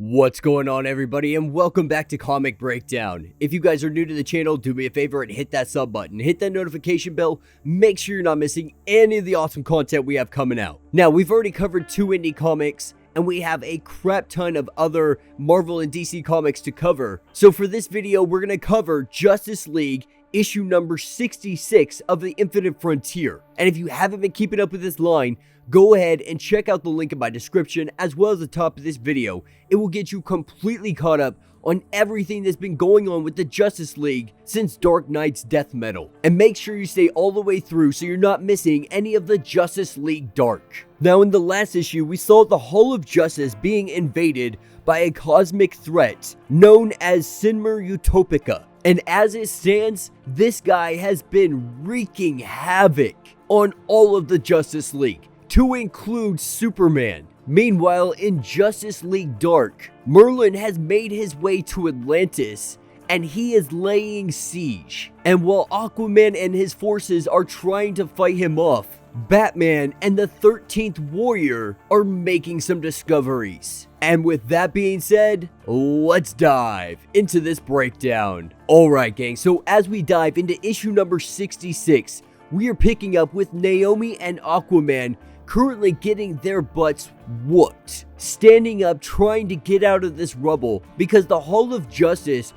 What's going on, everybody, and welcome back to Comic Breakdown. If you guys are new to the channel, do me a favor and hit that sub button, hit that notification bell, make sure you're not missing any of the awesome content we have coming out. Now, we've already covered 2 indie comics, and we have a crap ton of other Marvel and DC comics to cover. So for this video, we're going to cover Justice League issue number 66 of the Infinite Frontier. And if you haven't been keeping up with this line, go ahead and check out the link in my description as well as the top of this video. It will get you completely caught up on everything that's been going on with the Justice League since Dark Knight's death metal. And make sure you stay all the way through so you're not missing any of the Justice League Dark. Now, in the last issue, we saw the Hall of Justice being invaded by a cosmic threat known as Synmar Utopica. And as it stands, this guy has been wreaking havoc on all of the Justice League, to include Superman. Meanwhile, in Justice League Dark, Merlin has made his way to Atlantis, and he is laying siege. And while Aquaman and his forces are trying to fight him off, Batman and the 13th Warrior are making some discoveries. And with that being said, let's dive into this breakdown. Alright gang, so as we dive into issue number 66, we are picking up with Naomi and Aquaman currently getting their butts whooped, standing up trying to get out of this rubble because the Hall of Justice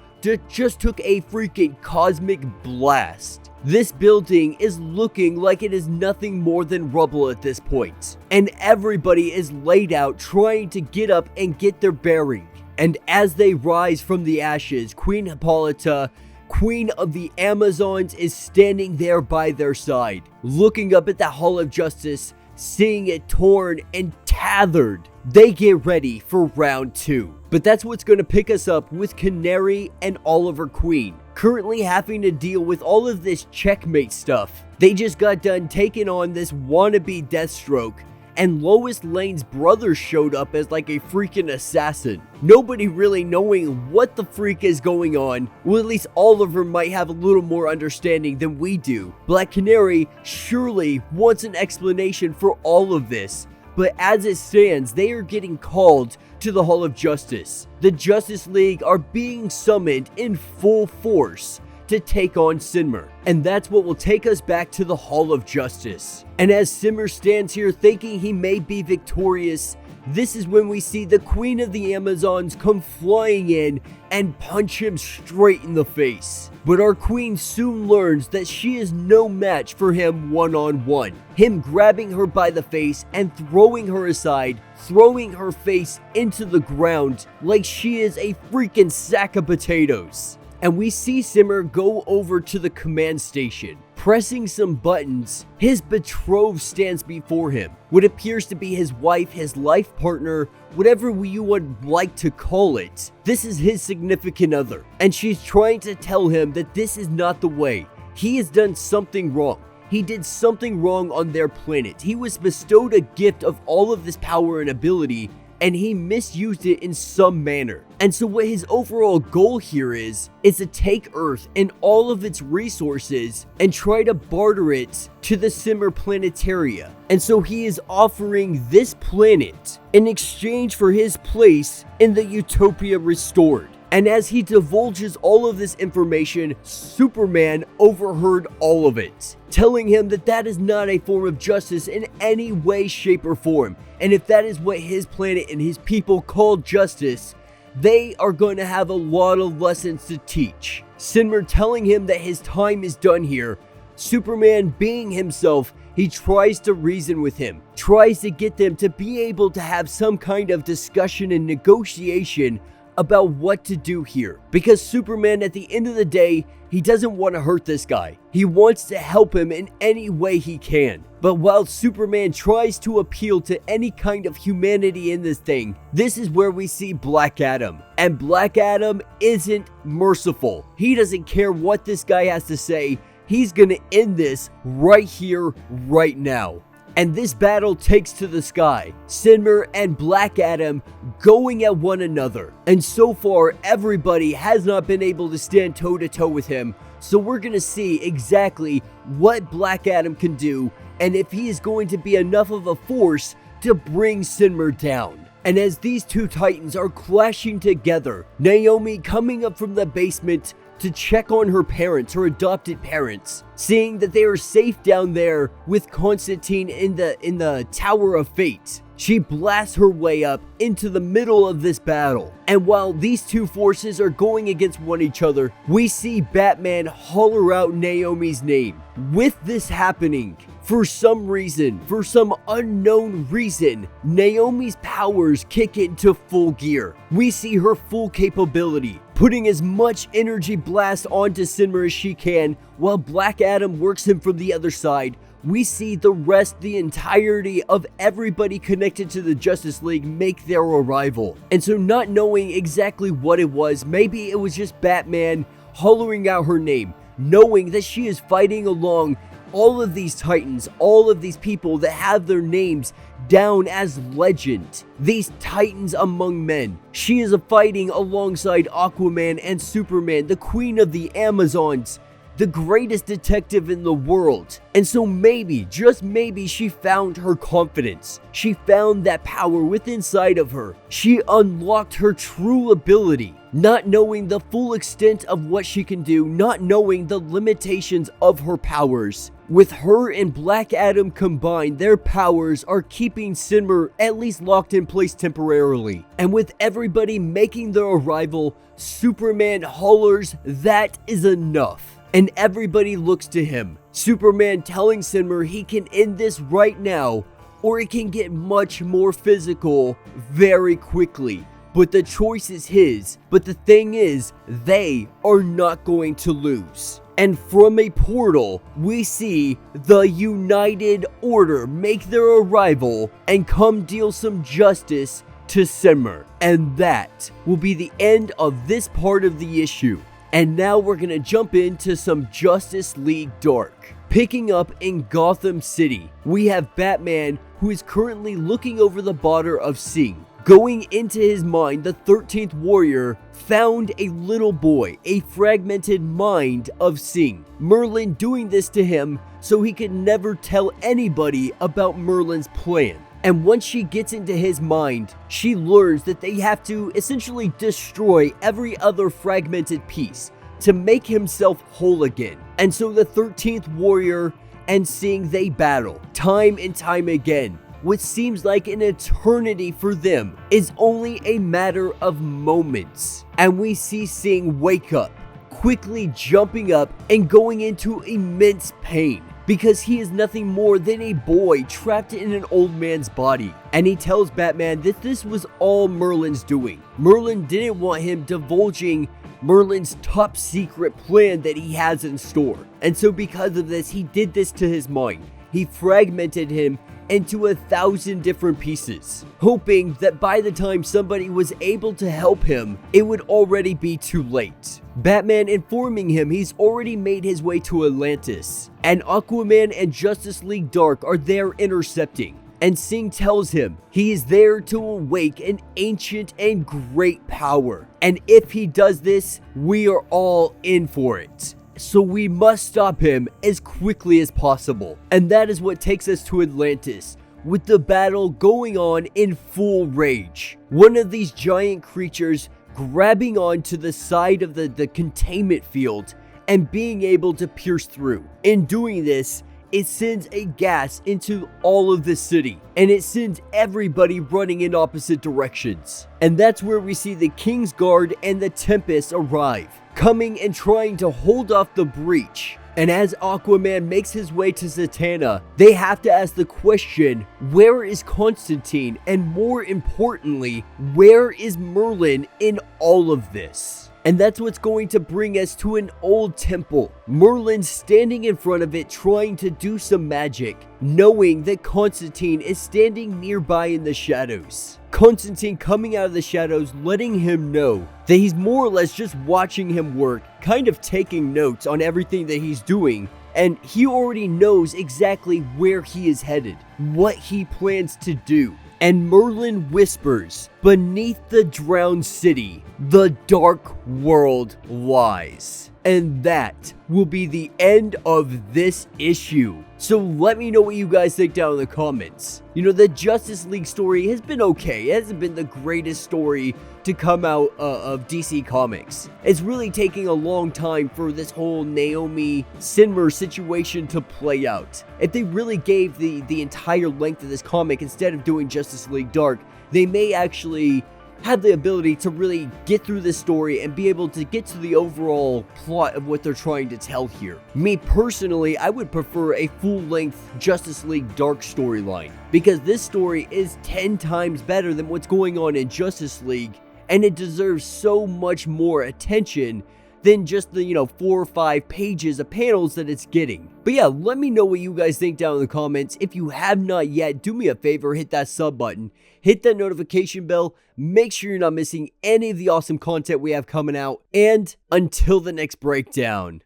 just took a freaking cosmic blast. This building is looking like it is nothing more than rubble at this point, and everybody is laid out trying to get up and get their bearing. And as they rise from the ashes, Queen Hippolyta, Queen of the Amazons, is standing there by their side, looking up at the Hall of Justice, seeing it torn and tethered. They get ready for round 2. But that's what's going to pick us up with Canary and Oliver Queen, currently having to deal with all of this Checkmate stuff. They just got done taking on this wannabe Deathstroke, and Lois Lane's brother showed up as like a freaking assassin. Nobody really knowing what the freak is going on. Well, at least Oliver might have a little more understanding than we do. Black Canary surely wants an explanation for all of this. But as it stands, they are getting called to the Hall of Justice. The Justice League are being summoned in full force to take on Synmar. And that's what will take us back to the Hall of Justice. And as Synmar stands here thinking he may be victorious, this is when we see the Queen of the Amazons come flying in and punch him straight in the face. But our queen soon learns that she is no match for him one-on-one. Him grabbing her by the face and throwing her aside, throwing her face into the ground like she is a freaking sack of potatoes. And we see Synmar go over to the command station. Pressing some buttons, his betrothed stands before him. What appears to be his wife, his life partner, whatever you would like to call it. This is his significant other. And she's trying to tell him that this is not the way. He has done something wrong. He did something wrong on their planet. He was bestowed a gift of all of this power and ability, and he misused it in some manner. And so what his overall goal here is to take Earth and all of its resources and try to barter it to the Synmar Planetaria. And so he is offering this planet in exchange for his place in the Utopia Restored. And as he divulges all of this information, Superman overheard all of it, telling him that that is not a form of justice in any way, shape, or form. And if that is what his planet and his people call justice, they are going to have a lot of lessons to teach. Synmar telling him that his time is done here. Superman being himself, he tries to reason with him, tries to get them to be able to have some kind of discussion and negotiation about what to do here. Because Superman, at the end of the day, he doesn't want to hurt this guy. He wants to help him in any way he can. But while Superman tries to appeal to any kind of humanity in this thing, this is where we see Black Adam. And Black Adam isn't merciful. He doesn't care what this guy has to say. He's gonna end this right here, right now. And this battle takes to the sky, Synmar and Black Adam going at one another. And so far, everybody has not been able to stand toe-to-toe with him. So we're going to see exactly what Black Adam can do, and if he is going to be enough of a force to bring Synmar down. And as these two titans are clashing together, Naomi coming up from the basement to check on her parents, her adopted parents, seeing that they are safe down there with Constantine in the Tower of Fate. She blasts her way up into the middle of this battle. And while these two forces are going against each other, we see Batman holler out Naomi's name. With this happening, for some reason, for some unknown reason, Naomi's powers kick into full gear. We see her full capability, putting as much energy blast onto Synmar as she can, while Black Adam works him from the other side. We see the entirety of everybody connected to the Justice League make their arrival. And so, not knowing exactly what it was, maybe it was just Batman hollering out her name, knowing that she is fighting along all of these titans, all of these people that have their names down as legend, these titans among men. She is fighting alongside Aquaman and Superman, the queen of the Amazons, the greatest detective in the world. And so maybe, just maybe, she found her confidence. She found that power within inside of her. She unlocked her true ability, not knowing the full extent of what she can do, not knowing the limitations of her powers. With her and Black Adam combined, their powers are keeping Synmar at least locked in place temporarily. And with everybody making their arrival, Superman hollers, "That is enough." And everybody looks to him. Superman telling Synmar he can end this right now, or it can get much more physical very quickly. But the choice is his. But the thing is, they are not going to lose. And from a portal, we see the United Order make their arrival and come deal some justice to Synmar. And that will be the end of this part of the issue. And now we're gonna jump into some Justice League Dark. Picking up in Gotham City, we have Batman, who is currently looking over the border of Singh. Going into his mind, the 13th Warrior found a little boy, a fragmented mind of Singh. Merlin doing this to him so he could never tell anybody about Merlin's plan. And once she gets into his mind, she learns that they have to essentially destroy every other fragmented piece to make himself whole again. And so the 13th Warrior and Singh, they battle time and time again. What seems like an eternity for them is only a matter of moments. And we see Singh wake up, quickly jumping up and going into immense pain, because he is nothing more than a boy trapped in an old man's body. And he tells Batman that this was all Merlin's doing. Merlin didn't want him divulging Merlin's top secret plan that he has in store. And so because of this, he did this to his mind. He fragmented him into 1,000 different pieces, hoping that by the time somebody was able to help him, it would already be too late. Batman informing him he's already made his way to Atlantis, and Aquaman and Justice League Dark are there intercepting. And Singh tells him he is there to awake an ancient and great power. And if he does this, we are all in for it. So we must stop him as quickly as possible. And that is what takes us to Atlantis, with the battle going on in full rage. One of these giant creatures grabbing onto the side of the containment field and being able to pierce through. In doing this, it sends a gas into all of the city, and it sends everybody running in opposite directions. And that's where we see the King's Guard and the Tempest arrive, coming and trying to hold off the breach. And as Aquaman makes his way to Zatanna, they have to ask the question, where is Constantine? And more importantly, where is Merlin in all of this? And that's what's going to bring us to an old temple. Merlin standing in front of it trying to do some magic, knowing that Constantine is standing nearby in the shadows. Constantine coming out of the shadows, letting him know that he's more or less just watching him work, kind of taking notes on everything that he's doing. And he already knows exactly where he is headed, what he plans to do. And Merlin whispers, beneath the drowned city, the dark world lies. And that will be the end of this issue. So let me know what you guys think down in the comments. You know, the Justice League story has been okay. It hasn't been the greatest story to come out of DC Comics. It's really taking a long time for this whole Naomi Synmar situation to play out. If they really gave the entire length of this comic instead of doing Justice League Dark, they may actually have the ability to really get through this story and be able to get to the overall plot of what they're trying to tell here. Me personally, I would prefer a full-length Justice League Dark storyline, because this story is 10 times better than what's going on in Justice League, and it deserves so much more attention than just the, 4 or 5 pages of panels that it's getting. But yeah, let me know what you guys think down in the comments. If you have not yet, do me a favor, hit that sub button, hit that notification bell, make sure you're not missing any of the awesome content we have coming out, and until the next breakdown.